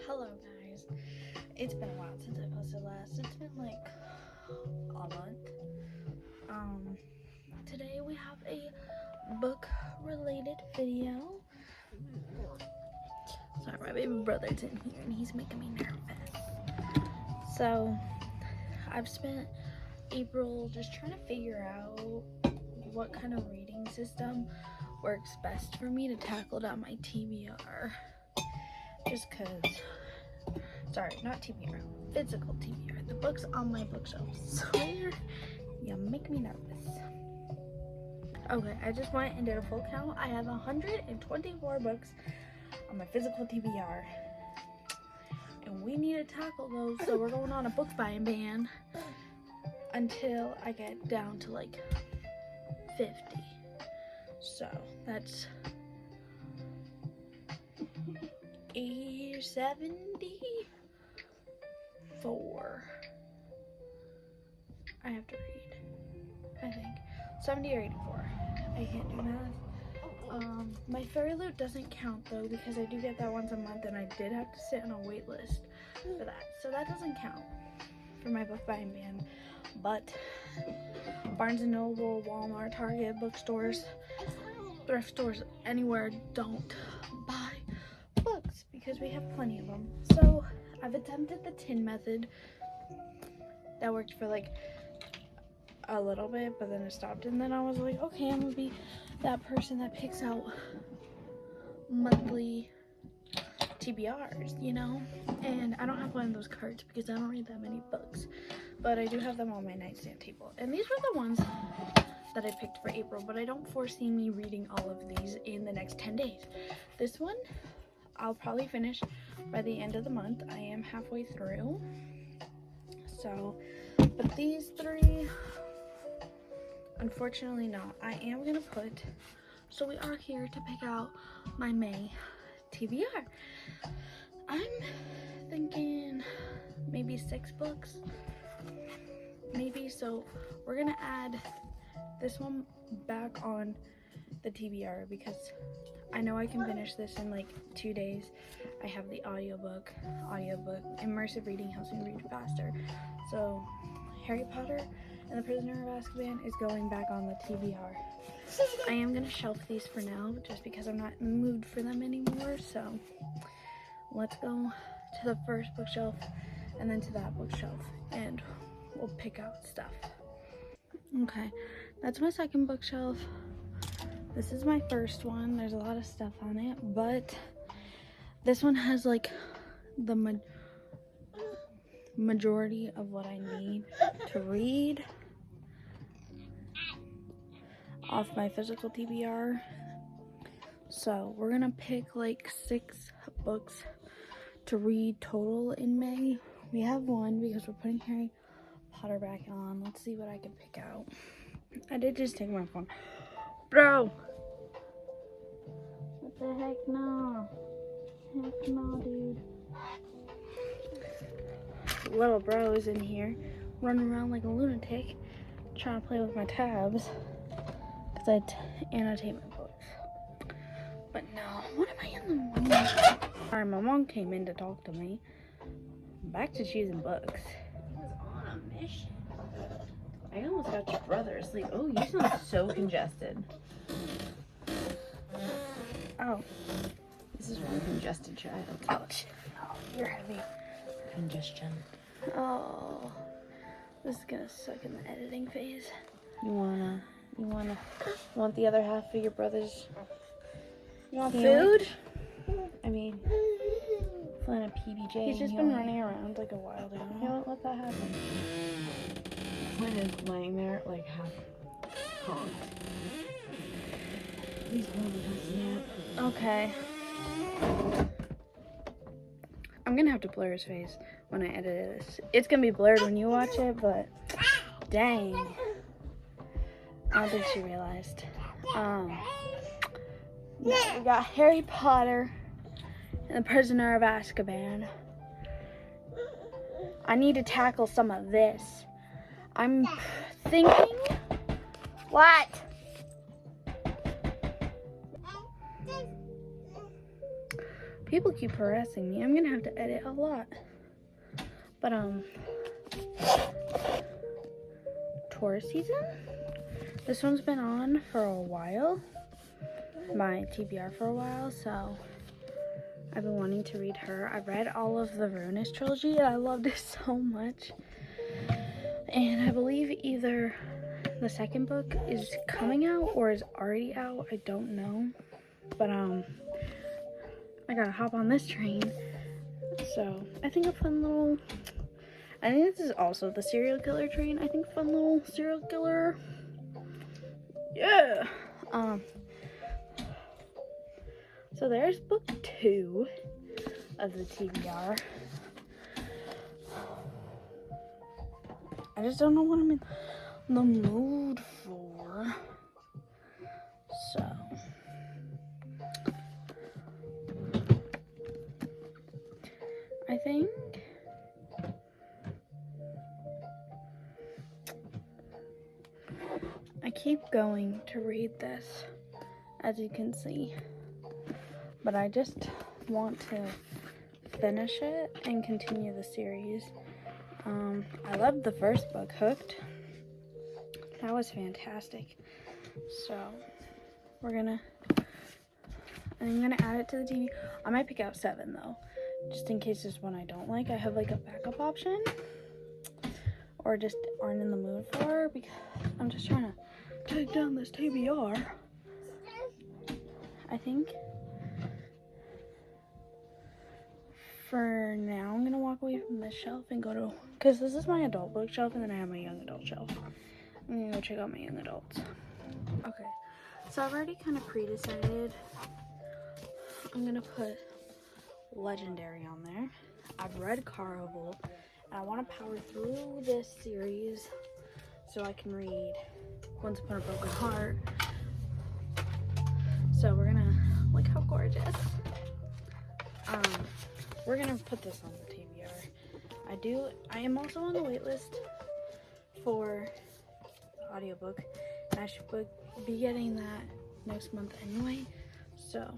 Hello guys, it's been a while since I posted last. It's been like a month. Today we have a book related video. Sorry, my baby brother's in here and he's making me nervous. So I've spent April just trying to figure out what kind of reading system works best for me to tackle down my TBR. Just cause, sorry, not TBR, physical TBR. The books on my bookshelf. Swear, you make me nervous. Okay, I just went and did a full count. I have 124 books on my physical TBR. And we need to tackle those, so we're going on a book buying ban until I get down to like 50. So that's 74. I have to read, I think 70 or 84. I can't do math. My fairy loot doesn't count though, because I do get that once a month and I did have to sit on a wait list for that, so that doesn't count for my book buying ban. But Barnes & Noble, Walmart, Target, bookstores, thrift stores, anywhere, don't buy books because we have plenty of them. So I've attempted the tin method. That worked for like a little bit, but then it stopped, and then I was like, okay, I'm gonna be that person that picks out monthly TBRs, you know? And I don't have one of those cards because I don't read that many books, but I do have them on my nightstand table. And these were the ones that I picked for April, but I don't foresee me reading all of these in the next 10 days. This one I'll probably finish by the end of the month. I am halfway through. So, but these three, unfortunately not. I am gonna put, so we are here to pick out my May TBR. I'm thinking maybe 6 books, maybe. So we're gonna add this one back on the TBR because I know I can finish this in like 2 days. I have the audiobook. Immersive reading helps me read faster. So Harry Potter and the Prisoner of Azkaban is going back on the TBR. I am gonna shelf these for now just because I'm not in the mood for them anymore. So let's go to the first bookshelf and then to that bookshelf and we'll pick out stuff. Okay, that's my second bookshelf. This is my first one. There's a lot of stuff on it, but this one has like the majority of what I need to read off my physical TBR. So we're gonna pick like 6 books to read total in May. We have one because we're putting Harry Potter back on. Let's see what I can pick out. I did just take my phone. Bro! What the heck, no. Heck no, dude. Little bro is in here running around like a lunatic trying to play with my tabs because I annotate my books. But no, what am I in the mood? Alright, my mom came in to talk to me. Back to choosing books. I was on a mission. I almost got your brother asleep. Oh, you sound so congested. Oh. This is from Congested Child. Oh, shit. Oh, you're heavy. Congestion. Oh. This is gonna suck in the editing phase. You want the other half of your brother's? You want food? I mean, flying a PBJ. He's just been running around like a wild animal. You know, let that happen. Flynn is laying there like half conked. He's holding a snap. Okay. I'm gonna have to blur his face when I edit this. It's gonna be blurred when you watch it, but dang. I don't think she realized. We got Harry Potter and the Prisoner of Azkaban. I need to tackle some of this. I'm thinking, what? People keep harassing me. I'm gonna have to edit a lot. But tourist season. This one's been on for a while. My TBR for a while, so I've been wanting to read her. I read all of the Ruinous trilogy and I loved it so much. And I believe either the second book is coming out or is already out. I don't know. But I gotta hop on this train. So I think a fun little, I think this is also the serial killer train. I think fun little serial killer. Yeah. So there's book 2 of the TBR. I just don't know what I'm in the mood for. So I think I keep going to read this, as you can see, but I just want to finish it and continue the series. I loved the first book, Hooked. That was fantastic. So I'm gonna add it to the TV. I might pick out 7 though, just in case there's one I don't like. I have like a backup option, or just aren't in the mood for, because I'm just trying to take down this TBR. I think for now I'm gonna walk away from this shelf and go to, because this is my adult bookshelf and then I have my young adult shelf. I'm gonna go check out my young adults. Okay, so I've already kind of pre-decided. I'm gonna put Legendary on there. I've read Carnival and I want to power through this series so I can read Once Upon a Broken Heart. So we're gonna, look how gorgeous. We're gonna put this on the TBR. I am also on the wait list for the audiobook, and I should be getting that next month anyway. So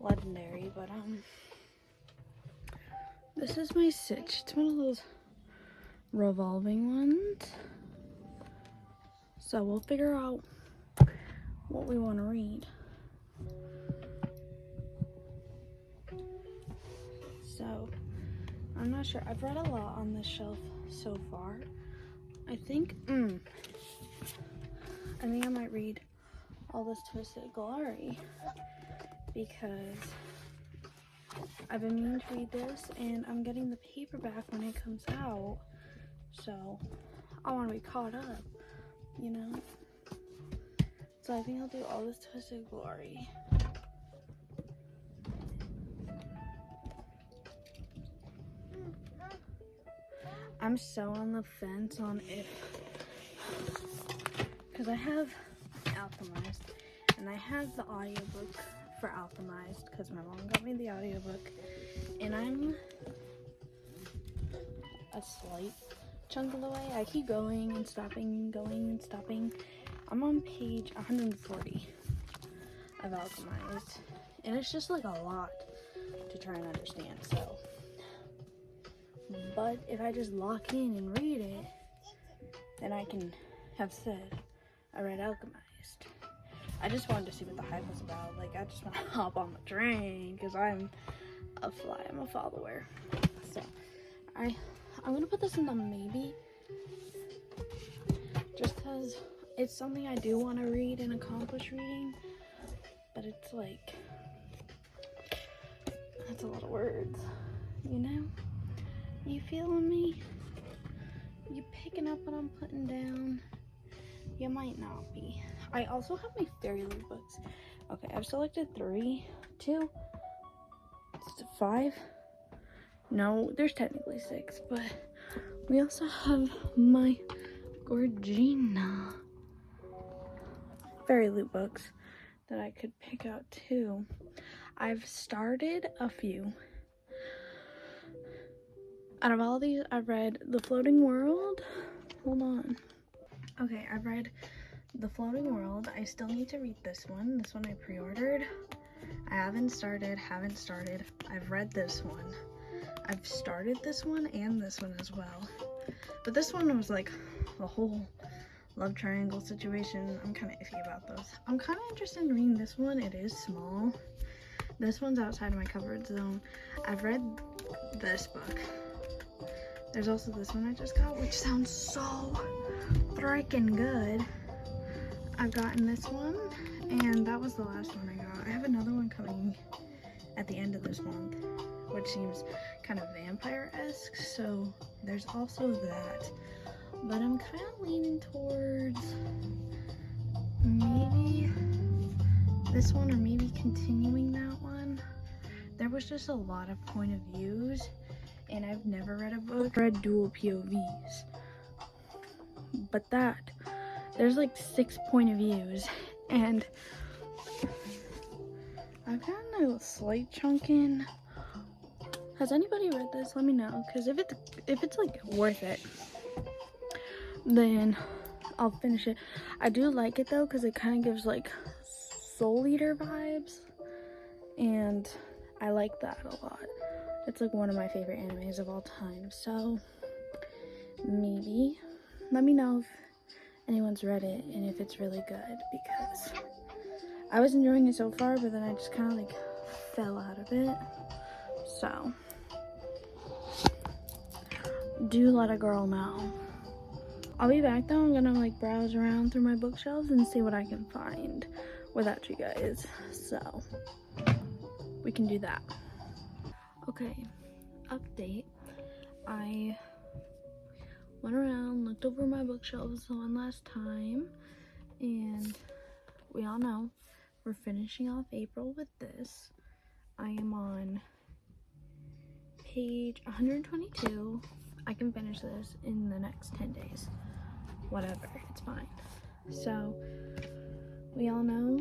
Legendary, but this is my Sitch. It's one of those revolving ones. So we'll figure out what we want to read. So I'm not sure. I've read a lot on this shelf so far. I think I might read all this Twisted Glory, because I've been meaning to read this and I'm getting the paperback when it comes out, so I want to be caught up, you know. So I think I'll do all this Twisted Glory. I'm so on the fence on if, because I have Alchemized and I have the audiobook for Alchemized because my mom got me the audiobook, and I'm a slight chunk of the way. I keep going and stopping, going and stopping. I'm on page 140 of Alchemized, and it's just like a lot to try and understand. So, but if I just lock in and read it, then I can have said I read Alchemized. I just wanted to see what the hype was about. Like, I just want to hop on the train because I'm a follower. So I'm gonna put this in the maybe, just because it's something I do want to read and accomplish reading, but it's like, that's a lot of words, you know? You feeling me? You picking up what I'm putting down? You might not be. I also have my Fairy Loot books. Okay, I've selected 3, 2, 5. No, there's technically 6, but we also have my Gorgina Fairy Loot books that I could pick out too. I've started a few. Out of all these, I've read The Floating World. Hold on. Okay, I've read The Floating World. I still need to read this one. This one I pre-ordered. I haven't started. I've read this one. I've started this one and this one as well. But this one was like a whole love triangle situation. I'm kind of iffy about those. I'm kind of interested in reading this one. It is small. This one's outside of my comfort zone. I've read this book. There's also this one I just got, which sounds so freaking good. I've gotten this one, and that was the last one I got. I have another one coming at the end of this month, which seems kind of vampire-esque, so there's also that. But I'm kind of leaning towards maybe this one, or maybe continuing that one. There was just a lot of point of views, and I've never read a book read dual POVs. But there's like 6 point of views, and I've gotten a slight chunk in. Has anybody read this? Let me know, because if it's like worth it, then I'll finish it. I do like it though, because it kind of gives like Soul Eater vibes, and I like that a lot. It's like one of my favorite animes of all time, so maybe let me know if anyone's read it and if it's really good, because I was enjoying it so far, but then I just kind of like fell out of it. So do let a girl know. I'll be back though. I'm gonna like browse around through my bookshelves and see what I can find without you guys, so we can do that. Okay, update. I went around, looked over my bookshelves one last time, and we all know we're finishing off April with this. I am on page 122. I can finish this in the next 10 days. Whatever, it's fine. So, we all know,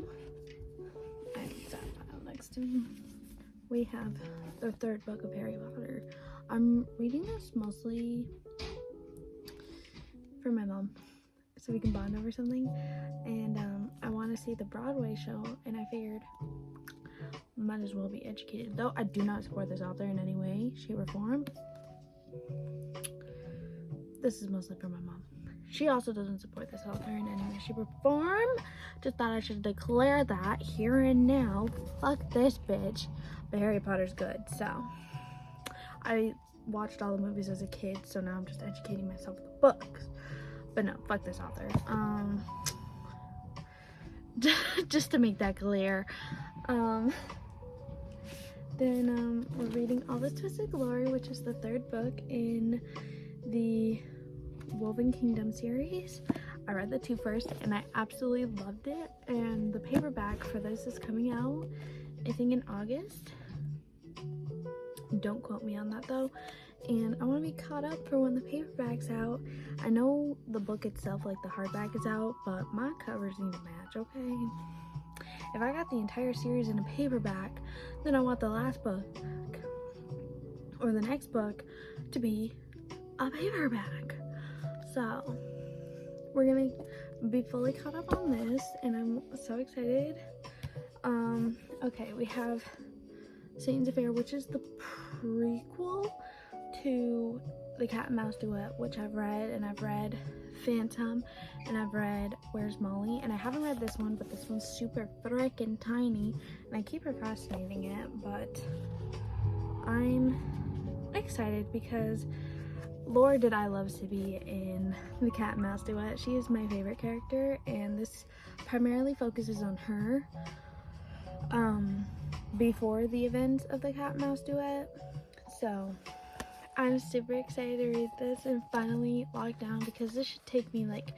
I have that file next to me. We have the 3rd book of Harry Potter. I'm reading this mostly for my mom, so we can bond over something. And I want to see the Broadway show, and I figured might as well be educated. Though I do not support this author in any way, shape, or form. This is mostly for my mom. She also doesn't support this author in any way, shape, or form. Just thought I should declare that here and now. Fuck this bitch. But Harry Potter's good, so. I watched all the movies as a kid, so now I'm just educating myself with the books. But no, fuck this author. Just to make that clear. Then we're reading All This Twisted Glory, which is the 3rd book in the Woven Kingdom series. I read the 2 first, and I absolutely loved it. And the paperback for this is coming out, I think, in August. Don't quote me on that though. And I want to be caught up for when the paperback's out. I know the book itself, like the hardback, is out, but my covers need to match, okay? If I got the entire series in a paperback, then I want the last book or the next book to be a paperback. So we're gonna be fully caught up on this, and I'm so excited. Okay, we have Satan's Affair, which is the prequel to The Cat and Mouse Duet, which I've read, and I've read Phantom, and I've read Where's Molly, and I haven't read this one, but this one's super freaking tiny, and I keep procrastinating it, but I'm excited because Lord did I love Sibby in The Cat and Mouse Duet. She is my favorite character, and this primarily focuses on her before the events of The Cat and Mouse Duet. So I'm super excited to read this and finally lock down, because this should take me like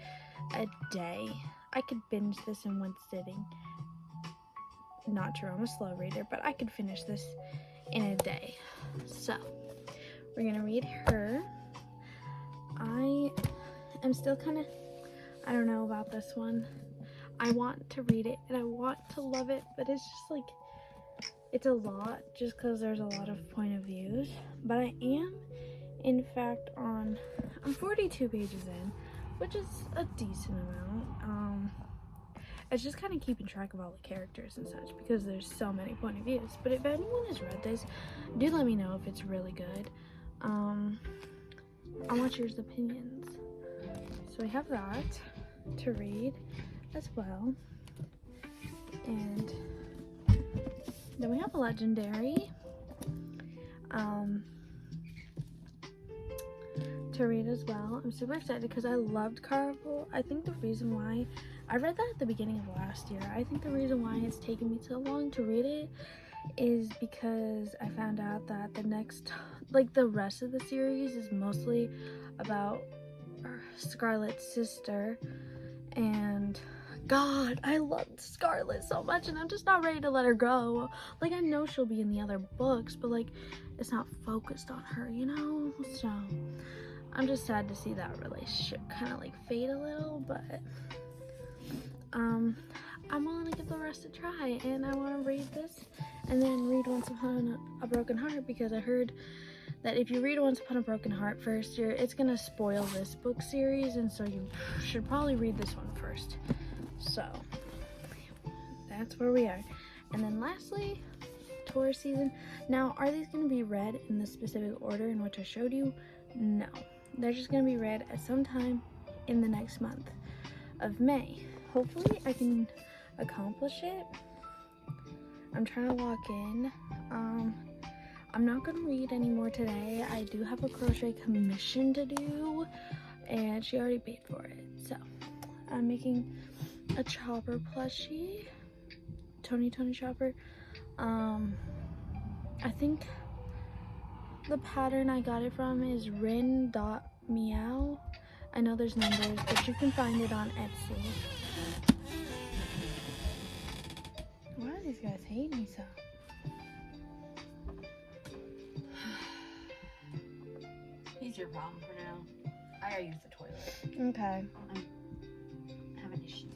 a day. I could binge this in one sitting. Not true, I'm a slow reader, but I could finish this in a day. So we're gonna read her. I am still kind of, I don't know about this one. I want to read it and I want to love it, but it's just like, it's a lot just because there's a lot of point of views. But I am, in fact, I'm 42 pages in, which is a decent amount. It's just kind of keeping track of all the characters and such because there's so many point of views. But if anyone has read this, do let me know if it's really good. I want your opinions. So we have that to read as well. And then we have a legendary to read as well. I'm super excited because I loved Carnival. I think the reason why I read that at the beginning of last year, I think the reason why it's taken me so long to read it is because I found out that the next, like the rest of the series is mostly about Scarlett's sister, and God, I loved Scarlett so much, and I'm just not ready to let her go. Like, I know she'll be in the other books, but like, it's not focused on her, you know? So, I'm just sad to see that relationship kind of like fade a little, but I'm willing to give the rest a try, and I want to read this and then read Once Upon a Broken Heart, because I heard that if you read Once Upon a Broken Heart first, it's gonna spoil this book series, and so you should probably read this one first. So that's where we are. And then lastly, Taurus season. Now, are these going to be read in the specific order in which I showed you? No, they're just going to be read at some time in the next month of May. Hopefully I can accomplish it. I'm trying to lock in. I'm not going to read anymore today. I do have a crochet commission to do, and she already paid for it. So I'm making a Chopper plushie, Tony Chopper. I think the pattern I got it from is rin.meow. I know there's numbers, but you can find it on Etsy. Why do these guys hate me so? He's your problem for now. I gotta use the toilet. Okay. I have an issue.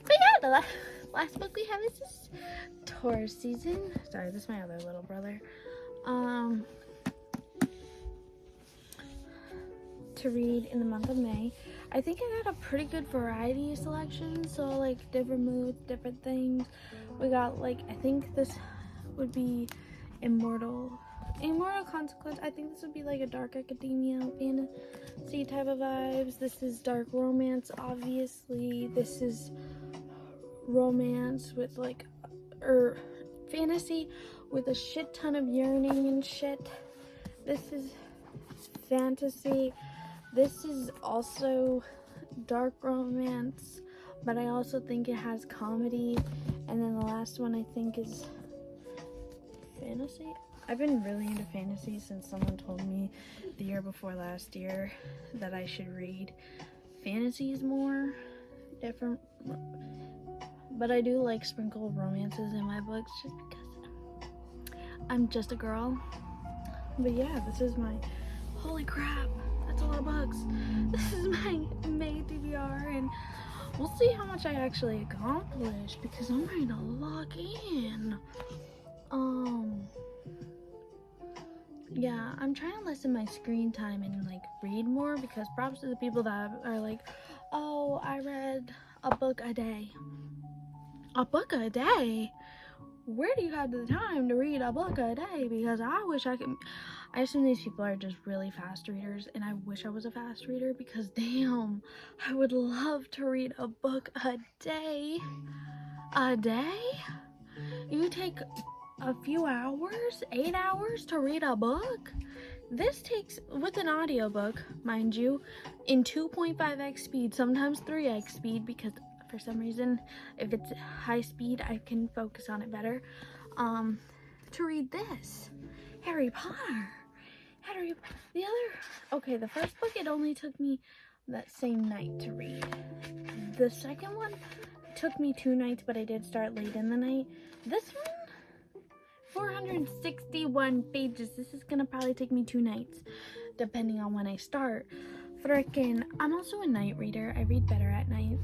But yeah, the last book we have is this Taurus season. Sorry, this is my other little brother. To read in the month of May. I think I got a pretty good variety selection, so like different moods, different things. We got like, I think this would be Immortal Consequence. I think this would be like a dark academia fantasy type of vibes. This is dark romance, obviously. This is romance with like, fantasy with a shit ton of yearning and shit. This is fantasy. This is also dark romance, but I also think it has comedy. And then the last one I think is fantasy. I've been really into fantasy since someone told me the year before last year that I should read fantasies more, different, but I do like sprinkle romances in my books just because I'm just a girl. But yeah, this is my, holy crap, that's a lot of books. This is my May TBR, and we'll see how much I actually accomplish because I'm ready to lock in. Yeah, I'm trying to lessen my screen time and like read more, because props to the people that are like, oh, I read a book a day. A book a day? Where do you have the time to read a book a day? Because I wish I could. I assume these people are just really fast readers, and I wish I was a fast reader, because damn, I would love to read a book a day. A day? You take a few hours, 8 hours to read a book? This takes, with an audiobook, mind you, in 2.5x speed, sometimes 3x speed, because for some reason, if it's high speed, I can focus on it better, to read this. Harry Potter. The first book, it only took me that same night to read. The second one took me 2 nights, but I did start late in the night. This one, 461 pages. This is gonna probably take me 2 nights, depending on when I start. Frickin', I'm also a night reader. I read better at night.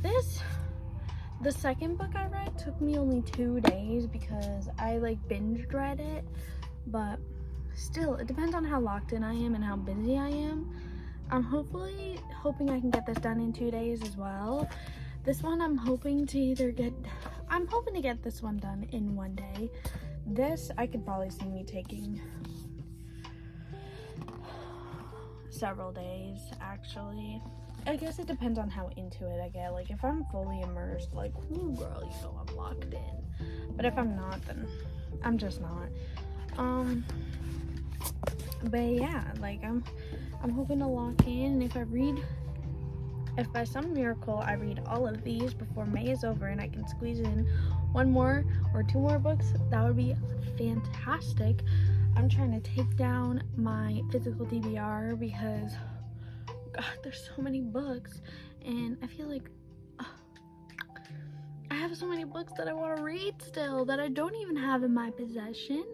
The second book I read took me only 2 days because I like binge read it, but still, it depends on how locked in I am and how busy I am. I'm hoping I can get this done in 2 days as well. This one I'm hoping to get this one done in 1 day. This I could probably see me taking several days, actually. I guess it depends on how into it I get. Like, if I'm fully immersed, like, ooh, girl, you know I'm locked in. But if I'm not, then I'm just not. But yeah, like, I'm hoping to lock in, and if by some miracle I read all of these before May is over and I can squeeze in 1 more or 2 more books, that would be fantastic. I'm trying to take down my physical TBR because, God, there's so many books, and I feel like I have so many books that I want to read still that I don't even have in my possession.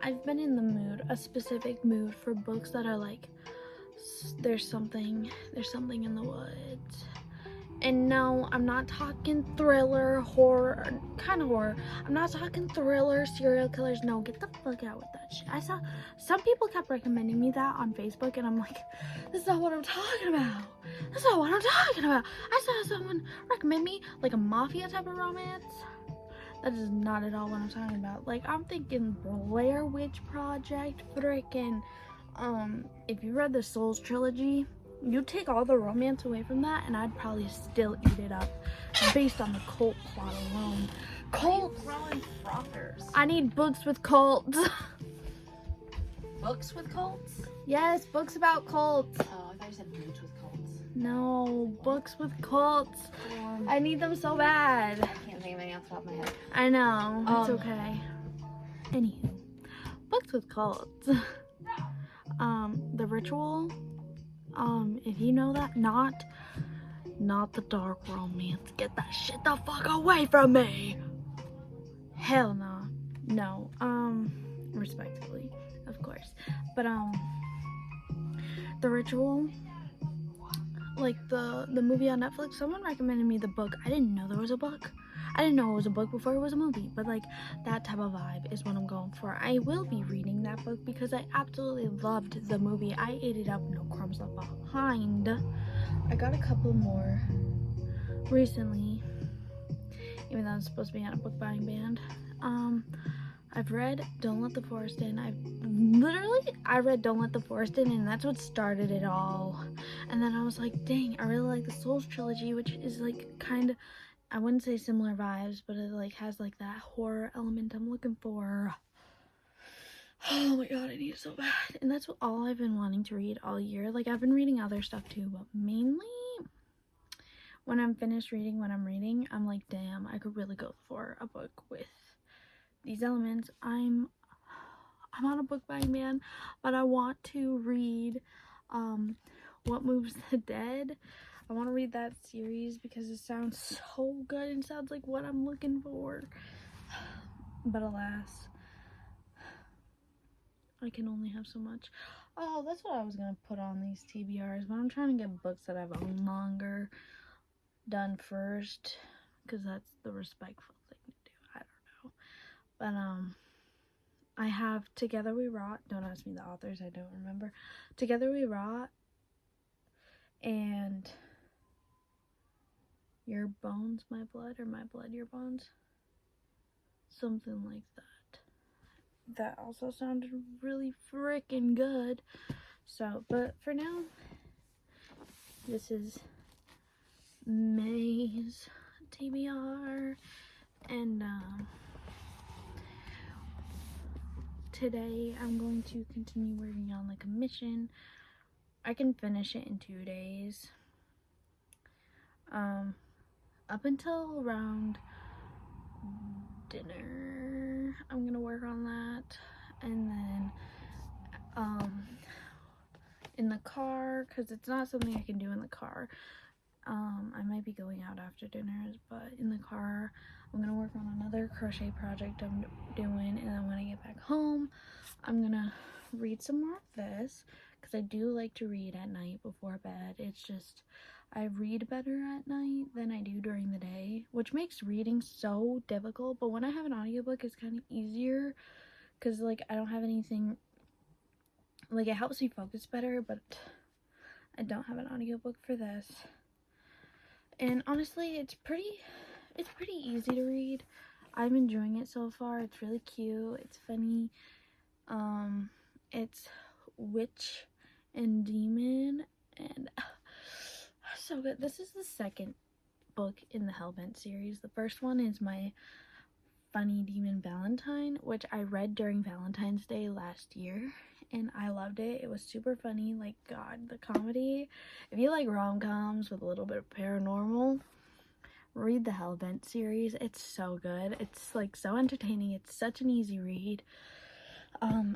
I've been in the mood, a specific mood for books that are like, there's something in the woods. And no, I'm not talking thriller, horror, kind of horror. I'm not talking thriller, serial killers. No, get the fuck out with that shit. I saw some people kept recommending me that on Facebook, and I'm like, this is not what I'm talking about. That's not what I'm talking about. I saw someone recommend me like a mafia type of romance. That is not at all what I'm talking about. Like, I'm thinking Blair Witch Project, frickin', if you read the Souls trilogy, you take all the romance away from that, and I'd probably still eat it up based on the cult plot alone. Cults! Growing frothers. I need books with cults. Books with cults? Yes, books about cults. Oh, I thought you said boots with cults. No, books with cults. I need them so bad. I can't think of anything off the top of my head. I know, it's okay. Anywho, books with cults. The Ritual. If you know that, not the dark romance. Get that shit the fuck away from me. Hell no. No. Respectfully, of course. But The Ritual, like the movie on Netflix, someone recommended me the book. I didn't know there was a book. I didn't know it was a book before it was a movie, but like that type of vibe is what I'm going for. I will be reading that book because I absolutely loved the movie. I ate it up, no crumbs left behind. I got a couple more recently, even though I'm supposed to be on a book buying band. I've read Don't Let the Forest In. I read Don't Let the Forest In, and that's what started it all. And then I was like, dang, I really like the Souls trilogy, which is like kind of, I wouldn't say similar vibes, but it like has like that horror element I'm looking for. Oh my god, I need it so bad. And that's all I've been wanting to read all year. Like, I've been reading other stuff too, but mainly when I'm finished reading what I'm reading, I'm like, damn, I could really go for a book with these elements. I'm on a book buying ban, but I want to read What Moves the Dead. I want to read that series because it sounds so good and sounds like what I'm looking for. But alas, I can only have so much. Oh, that's what I was going to put on these TBRs, but I'm trying to get books that I've owned longer done first, because that's the respectful thing to do. I don't know. But I have Together We Rot. Don't ask me the authors, I don't remember. Together We Rot and Your Bones, My Blood, or My Blood, Your Bones. Something like that. That also sounded really freaking good. So, but for now, this is May's TBR, and today I'm going to continue working on the commission. I can finish it in 2 days. Up until around dinner, I'm gonna work on that, and then in the car, because it's not something I can do in the car. I might be going out after dinner, but in the car I'm gonna work on another crochet project I'm doing, and then when I get back home I'm gonna read some more of this, because I do like to read at night before bed. It's just I read better at night than I do during the day, which makes reading so difficult. But when I have an audiobook, it's kind of easier, because like I don't have anything like it helps me focus better, but I don't have an audiobook for this. And honestly, it's pretty easy to read. I'm enjoying it so far. It's really cute. It's funny. It's witch and demon, and so good. This is the second book in the Hellbent series. The first one is my Funny Demon Valentine, which I read during Valentine's Day last year, and I loved it. It was super funny. Like, God, the comedy. If you like rom-coms with a little bit of paranormal, read the Hellbent series. It's so good. It's like so entertaining. It's such an easy read.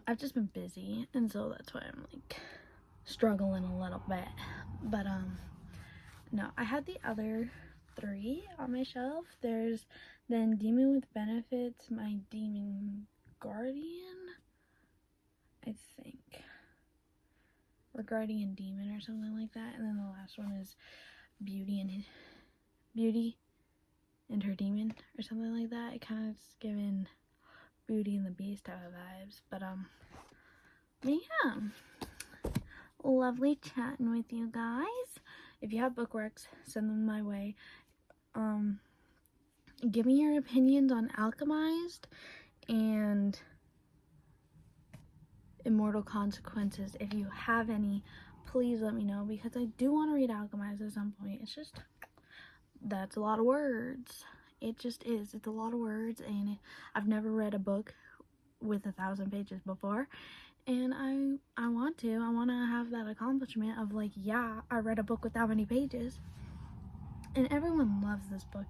I've just been busy, and so that's why I'm like struggling a little bit. But no, I had the other 3 on my shelf. There's then Demon with Benefits, My Demon Guardian, I think, or Guardian Demon or something like that. And then the last one is Beauty and Her Demon or something like that. It kind of is giving Beauty and the Beast type of vibes. But yeah, lovely chatting with you guys. If you have book recs, send them my way. Give me your opinions on Alchemized and Immortal Consequences. If you have any, please let me know, because I do want to read Alchemized at some point. It's just, that's a lot of words. It just is. It's a lot of words, and I've never read a book with 1,000 pages before, and I want to have that accomplishment of like, yeah, I read a book with that many pages. And everyone loves this book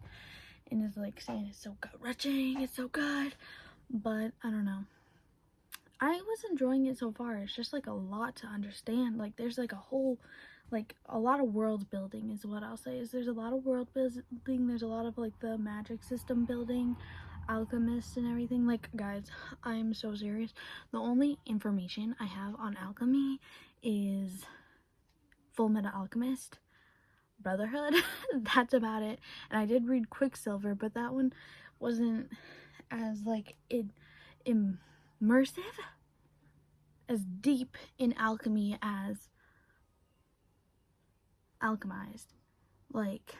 and is like saying it's so gut-wrenching, it's so good, but I don't know, I was enjoying it so far. It's just like a lot to understand. Like, there's like a whole, like a lot of world building is what I'll say. Is there's a lot of world building, there's a lot of like the magic system building, alchemists and everything. Like, guys, I'm so serious. The only information I have on alchemy is Full Metal Alchemist Brotherhood. That's about it. And I did read Quicksilver, but that one wasn't as like immersive, as deep in alchemy as Alchemized. Like,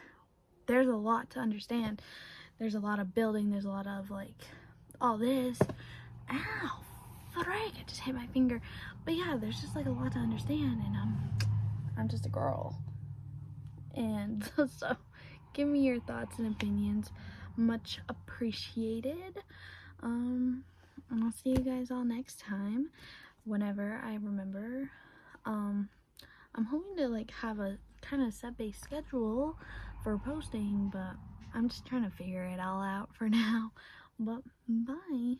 there's a lot to understand. There's a lot of building. There's a lot of like all this. Ow, frick! I just hit my finger. But yeah, there's just like a lot to understand, and I'm just a girl. And so give me your thoughts and opinions, much appreciated. And I'll see you guys all next time whenever I remember. I'm hoping to like have a kind of set-based schedule for posting, but I'm just trying to figure it all out for now. But bye.